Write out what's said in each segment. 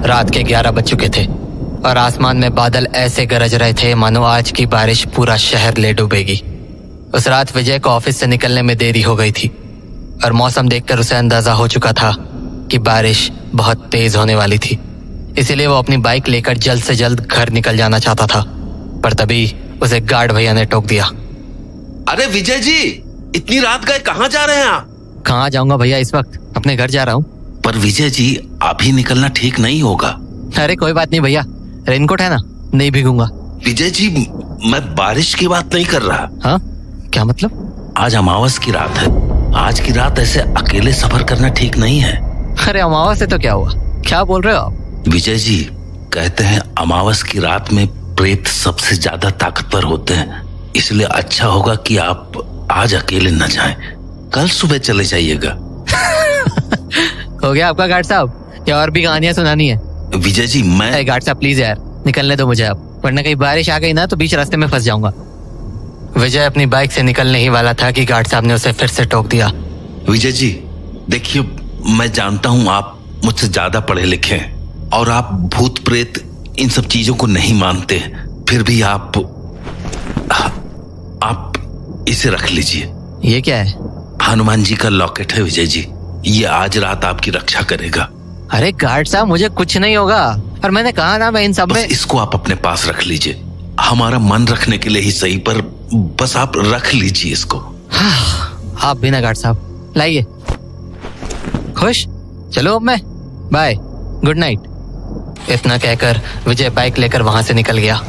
रात के 11 बज चुके थे और आसमान में बादल ऐसे गरज रहे थे मानो आज की बारिश पूरा शहर ले डूबेगी। उस रात विजय को ऑफिस से निकलने में देरी हो गई थी और मौसम देखकर उसे अंदाजा हो चुका था कि बारिश बहुत तेज होने वाली थी। इसीलिए वो अपनी बाइक लेकर जल्द से जल्द घर निकल जाना चाहता था, पर तभी उसे गार्ड भैया ने टोक दिया। अरे विजय जी, इतनी रात गए कहाँ जा रहे हैं आप? कहाँ जाऊंगा भैया, इस वक्त अपने घर जा रहा हूँ। पर विजय जी, अभी निकलना ठीक नहीं होगा। अरे कोई बात नहीं भैया, रेनकोट है ना, नहीं भीगूंगा। विजय जी, मैं बारिश की बात नहीं कर रहा। हाँ, क्या मतलब? आज अमावस की रात है। आज की रात ऐसे अकेले सफर करना ठीक नहीं है। अरे अमावस से तो क्या हुआ, क्या बोल रहे हो आप? विजय जी, कहते हैं अमावस की रात में प्रेत सबसे ज्यादा ताकतवर होते हैं, इसलिए अच्छा होगा कि आप आज अकेले न जाएं, कल सुबह चले जाइएगा। हो गया आपका गार्ड साहब, या और भी कहानियां सुनानी है? विजय जी, मैं गार्ड साहब प्लीज यार, निकलने दो मुझे अब, वरना कहीं बारिश आ गई ना तो बीच रास्ते में फंस जाऊंगा। विजय अपनी बाइक से निकलने ही वाला था कि गार्ड साहब ने उसे फिर से टोक दिया। विजय जी देखिए, मैं जानता हूँ आप मुझसे ज्यादा पढ़े लिखे हैं और आप भूत प्रेत इन सब चीजों को नहीं मानते, फिर भी आप इसे रख लीजिए। ये क्या है? हनुमान जी का लॉकेट है विजय जी, ये आज रात आपकी रक्षा करेगा। अरे गार्ड साहब, मुझे कुछ नहीं होगा, और मैंने कहा ना मैं इन सब में। इसको आप अपने पास रख लीजिए, हमारा मन रखने के लिए ही सही, पर बस आप रख लीजिए इसको। आप भी ना गार्ड साहब, लाइए। खुश? चलो अब मैं, बाय, गुड नाइट। इतना कहकर विजय बाइक लेकर वहां से निकल गया।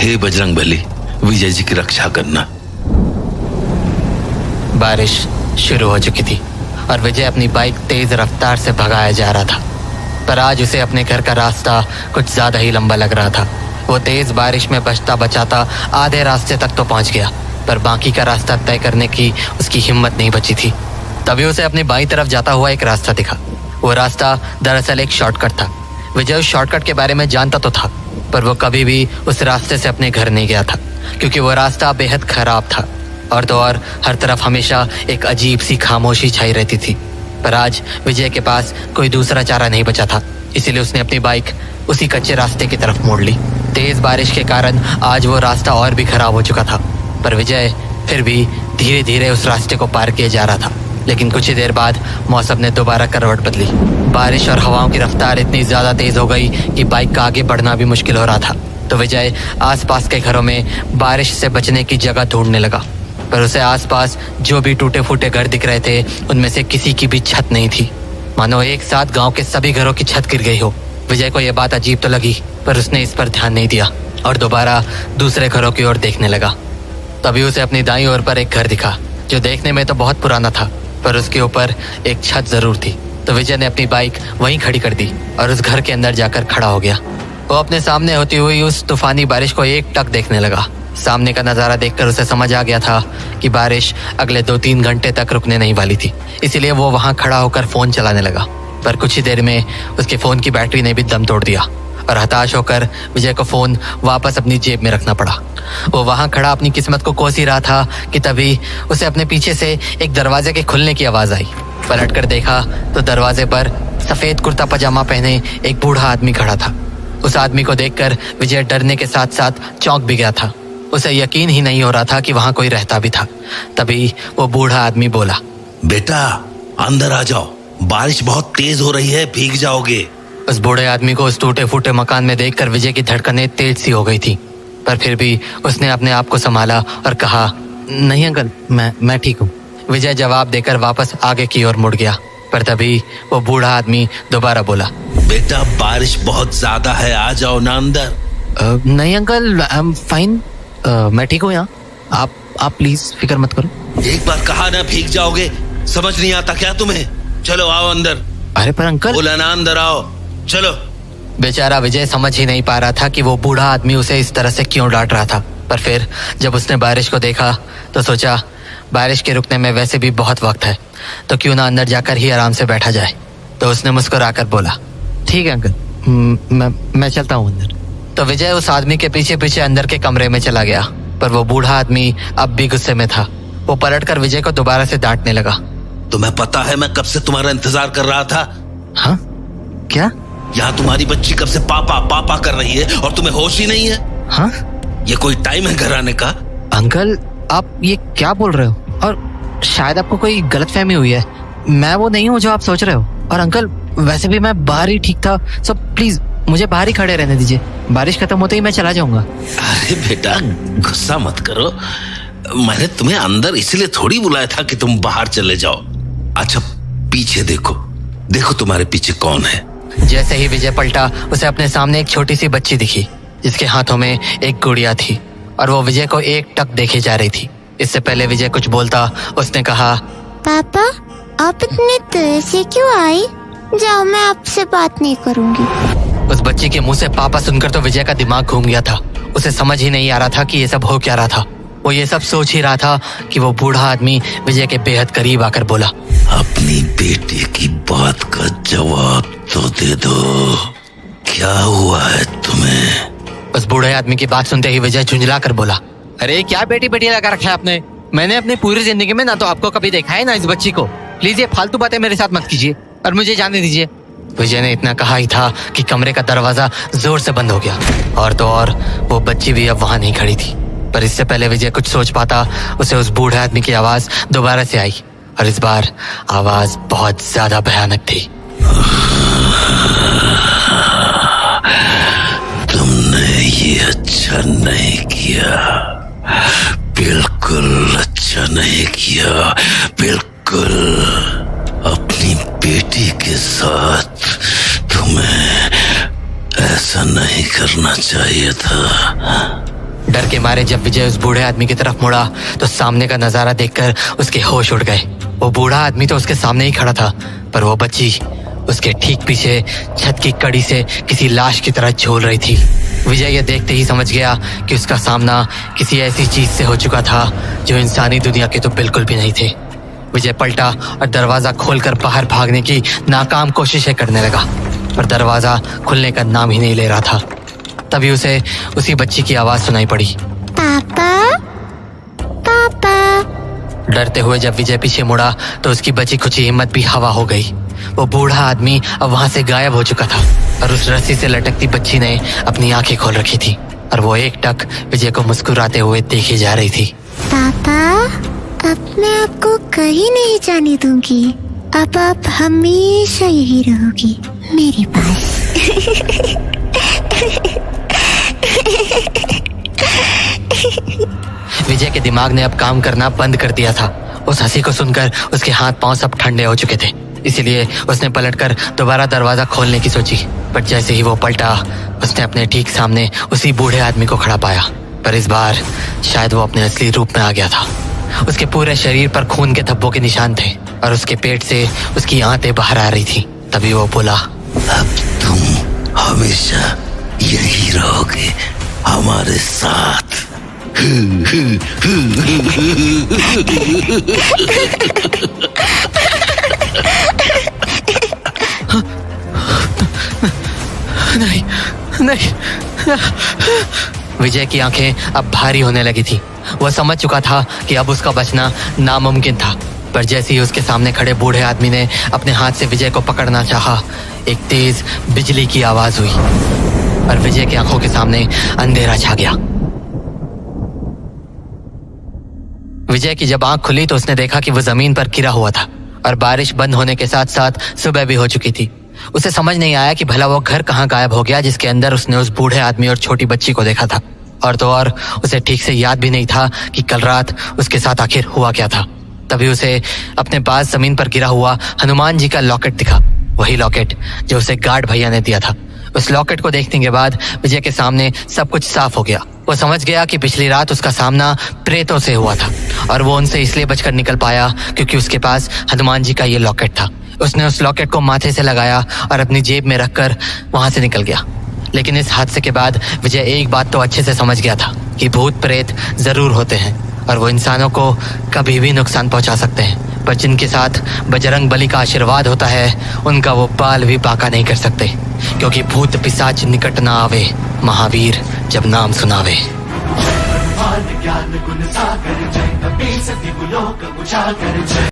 हे बजरंगबली, विजय जी की रक्षा करना। बारिश शुरू हो चुकी थी और विजय अपनी बाइक तेज रफ्तार से भगाया जा रहा था, पर आज उसे अपने घर का रास्ता कुछ ज्यादा ही लंबा लग रहा था। वो तेज बारिश में बचता बचाता आधे रास्ते तक तो पहुंच गया, पर बाकी का रास्ता तय करने की उसकी हिम्मत नहीं बची थी। तभी उसे अपनी बाईं तरफ जाता हुआ एक रास्ता दिखा। वो रास्ता दरअसल एक शॉर्टकट था। विजय उस शॉर्टकट के बारे में जानता तो था, पर वो कभी भी उस रास्ते से अपने घर नहीं गया था, क्योंकि वो रास्ता बेहद खराब था और तो और हर तरफ हमेशा एक अजीब सी खामोशी छाई रहती थी। पर आज विजय के पास कोई दूसरा चारा नहीं बचा था, इसीलिए उसने अपनी बाइक उसी कच्चे रास्ते की तरफ मोड़ ली। तेज बारिश के कारण आज वो रास्ता और भी खराब हो चुका था, पर विजय फिर भी धीरे धीरे उस रास्ते को पार किए जा रहा था। लेकिन कुछ ही देर बाद मौसम ने दोबारा करवट बदली। बारिश और हवाओं की रफ्तार इतनी ज्यादा तेज हो गई कि बाइक का आगे बढ़ना भी मुश्किल हो रहा था। तो विजय आसपास के घरों में बारिश से बचने की जगह ढूंढने लगा, पर उसे आसपास जो भी टूटे फूटे घर दिख रहे थे उनमें से किसी की भी छत नहीं थी, मानो एक साथ गांव के सभी घरों की छत गिर गई हो। विजय को यह बात अजीब तो लगी, पर उसने इस पर ध्यान नहीं दिया और दोबारा दूसरे घरों की ओर देखने लगा। तभी उसे अपनी दाईं ओर पर एक घर दिखा, जो देखने में तो बहुत पुराना था, पर उसके ऊपर एक छत जरूर थी। तो विजय ने अपनी बाइक वहीं खड़ी कर दी और उस घर के अंदर जाकर खड़ा हो गया। वो अपने सामने होती हुई उस तूफानी बारिश को एक टक देखने लगा। सामने का नजारा देखकर उसे समझ आ गया था कि बारिश अगले 2-3 घंटे तक रुकने नहीं वाली थी, इसीलिए वो वहां खड़ा होकर फोन चलाने लगा। पर कुछ ही देर में उसके फोन की बैटरी ने भी दम तोड़ दिया और हताश होकर विजय को फोन वापस अपनी जेब में रखना पड़ा। वो वहां खड़ा अपनी किस्मत को कोस ही रहा था कि तभी उसे अपने पीछे से एक दरवाजे के खुलने की आवाज आई। पलट कर देखा तो दरवाजे पर सफेद कुर्ता पजामा पहने एक बूढ़ा आदमी खड़ा था। उस आदमी को देखकर विजय डरने के साथ साथ चौंक भी गया था। उसे यकीन ही नहीं हो रहा था कि वहां कोई रहता भी था। तभी वो बूढ़ा आदमी बोला, बेटा अंदर आ जाओ, बारिश बहुत तेज हो रही है, भीग जाओगे। उस बूढ़े आदमी को उस टूटे फूटे मकान में देखकर विजय की धड़कनें तेज सी हो गई थी, पर फिर भी उसने अपने आप को संभाला और कहा, नहीं अंकल, मैं ठीक हूँ। विजय जवाब देकर वापस आगे की ओर मुड़ गया, पर तभी वो बूढ़ा आदमी दोबारा बोला, बेटा बारिश बहुत ज्यादा है, आ जाओ ना अंदर। नहीं अंकल, आई एम फाइन, मैं ठीक हूँ यहाँ, आप प्लीज फिक्र मत करो। एक बार कहा ना भीग जाओगे, समझ नहीं आता क्या तुम्हें? चलो आओ अंदर। अरे पर अंकल, बोला ना अंदर आओ, चलो। बेचारा विजय समझ ही नहीं पा रहा था कि वो बूढ़ा आदमी उसे इस तरह से क्यों डांट रहा था। पर फिर जब उसने बारिश को देखा तो सोचा, बारिश के रुकने में वैसे भी बहुत वक्त है, तो क्यों ना अंदर जाकर ही आराम से बैठा जाए। तो उसने मुस्कुराकर बोला, ठीक है अंकल, मैं चलता हूँ अंदर। तो विजय उस आदमी के पीछे पीछे अंदर के कमरे में चला गया, पर वो बूढ़ा आदमी अब भी गुस्से में था। वो पलटकर विजय को दोबारा से डांटने लगा, तुम्हें पता है मैं कब से तुम्हारा इंतजार कर रहा था? हाँ क्या? यहाँ तुम्हारी बच्ची कब से पापा पापा कर रही है और तुम्हें होश ही नहीं है। हाँ ये कोई टाइम है घर आने का? अंकल, आप ये क्या बोल रहे हो? और शायद आपको कोई गलतफहमी हुई है। मैं वो नहीं हूँ जो आप सोच रहे हो। और अंकल, वैसे भी मैं बाहर ही ठीक था, सो प्लीज मुझे बाहर ही खड़े रहने दीजिए। बारिश खत्म होते ही मैं चला जाऊंगा। अरे बेटा, गुस्सा मत करो। मैंने तुम्हें अंदर इसलिए थोड़ी बुलाया था कि तुम बाहर चले जाओ। अच्छा, पीछे देखो, देखो तुम्हारे पीछे कौन है। जैसे ही विजय पलटा, उसे अपने सामने एक छोटी सी बच्ची दिखी जिसके हाथों में एक गुड़िया थी और वो विजय को एक टक देखे जा रही थी। इससे पहले विजय कुछ बोलता, उसने कहा, पापा आप इतने देर से क्यों आई? जाओ, मैं आपसे बात नहीं करूंगी। उस बच्ची के मुंह से पापा सुनकर तो विजय का दिमाग घूम गया था। उसे समझ ही नहीं आ रहा था कि ये सब हो क्या रहा था। वो ये सब सोच ही रहा था कि वो बूढ़ा आदमी विजय के बेहद करीब आकर बोला, अपनी बेटे की बात का जवाब तो दे दो, क्या हुआ है तुम्हें? उस बूढ़े आदमी की बात सुनते ही विजय झुंझला कर बोला, अरे क्या बेटी बेटी लगा रखा है आपने? मैंने अपनी पूरी जिंदगी में ना तो आपको कभी देखा है ना इस बच्ची को। प्लीज ये फालतू बातें मेरे साथ मत कीजिए और मुझे जाने दीजिए। विजय ने इतना कहा ही था कि कमरे का दरवाजा जोर से बंद हो गया। और तो और वो बच्ची भी अब वहां नहीं खड़ी थी। पर इससे पहले विजय कुछ सोच पाता, उसे उस बूढ़े आदमी की आवाज दोबारा से आई और इस बार आवाज बहुत ज्यादा भयानक थी। तुमने ये अच्छा नहीं किया, बिल्कुल अच्छा नहीं किया, बिल्कुल। अपनी बेटी के साथ तुम्हें ऐसा नहीं करना चाहिए था। डर के मारे जब विजय उस बूढ़े आदमी की तरफ मुड़ा तो सामने का नजारा देखकर उसके होश उड़ गए। वो बूढ़ा आदमी तो उसके सामने ही खड़ा था, पर वो बच्ची उसके ठीक पीछे छत की कड़ी से किसी लाश की तरह झूल रही थी। विजय ये देखते ही समझ गया कि उसका सामना किसी ऐसी चीज से हो चुका था जो इंसानी दुनिया के तो बिल्कुल भी नहीं थे। विजय पलटा और दरवाजा खोलकर बाहर भागने की नाकाम कोशिशें करने लगा, पर दरवाजा खुलने का नाम ही नहीं ले रहा था। तभी उसे उसी बच्ची की आवाज सुनाई पड़ी, पापा पापा। डरते हुए जब विजय पीछे मुड़ा तो उसकी बची खुची हिम्मत भी हवा हो गई। वो बूढ़ा आदमी अब वहां से गायब हो चुका था और उस रस्सी से लटकती बच्ची ने अपनी आंखें खोल रखी थी और वो एक टक विजय को मुस्कुराते हुए देखी जा रही थी। पापा, अब मैं आपको कहीं नहीं जाने दूंगी। अब आप हमेशा यही रहोगी मेरे पास। विजय के दिमाग ने अब काम करना बंद कर दिया था। उस हंसी को सुनकर उसके हाथ पांव सब ठंडे हो चुके थे, इसीलिए उसने पलटकर दोबारा दरवाजा खोलने की सोची। पर जैसे ही वो पलटा, उसने अपने ठीक सामने उसी बूढ़े आदमी को खड़ा पाया। पर इस बार शायद वो अपने असली रूप में आ गया था। उसके पूरे शरीर पर खून के धब्बों के निशान थे और उसके पेट से उसकी आंतें बाहर आ रही थी। तभी वो बोला, अब तुम हमेशा यही रहोगे हमारे साथ। नहीं नहीं। विजय की आंखें अब भारी होने लगी थी। वह समझ चुका था कि अब उसका बचना नामुमकिन था। पर जैसे ही उसके सामने खड़े बूढ़े आदमी ने अपने हाथ से विजय को पकड़ना चाहा, एक तेज बिजली की आवाज हुई और विजय की आंखों के सामने अंधेरा छा गया। विजय की जब आंख खुली तो उसने देखा कि वो जमीन पर गिरा हुआ था और बारिश बंद होने के साथ साथ सुबह भी हो चुकी थी। उसे समझ नहीं आया कि भला वो घर कहाँ गायब हो गया जिसके अंदर उसने उस बूढ़े आदमी और छोटी बच्ची को देखा था। और तो और उसे ठीक से याद भी नहीं था कि कल रात उसके साथ आखिर हुआ क्या था। तभी उसे अपने पास जमीन पर गिरा हुआ हनुमान जी का लॉकेट दिखा, वही लॉकेट जो उसे गार्ड भैया ने दिया था। उस लॉकेट को देखने के बाद विजय के सामने सब कुछ साफ हो गया। वो समझ गया कि पिछली रात उसका सामना प्रेतों से हुआ था और वो उनसे इसलिए बचकर निकल पाया क्योंकि उसके पास हनुमान जी का ये लॉकेट था। उसने उस लॉकेट को माथे से लगाया और अपनी जेब में रखकर वहां से निकल गया। लेकिन इस हादसे के बाद विजय एक बात तो अच्छे से समझ गया था कि भूत प्रेत जरूर होते हैं और वो इंसानों को कभी भी नुकसान पहुंचा सकते हैं, पर जिनके साथ बजरंग बली का आशीर्वाद होता है उनका वो बाल भी बांका नहीं कर सकते, क्योंकि भूत पिशाच निकट ना आवे, महावीर जब नाम सुनावे।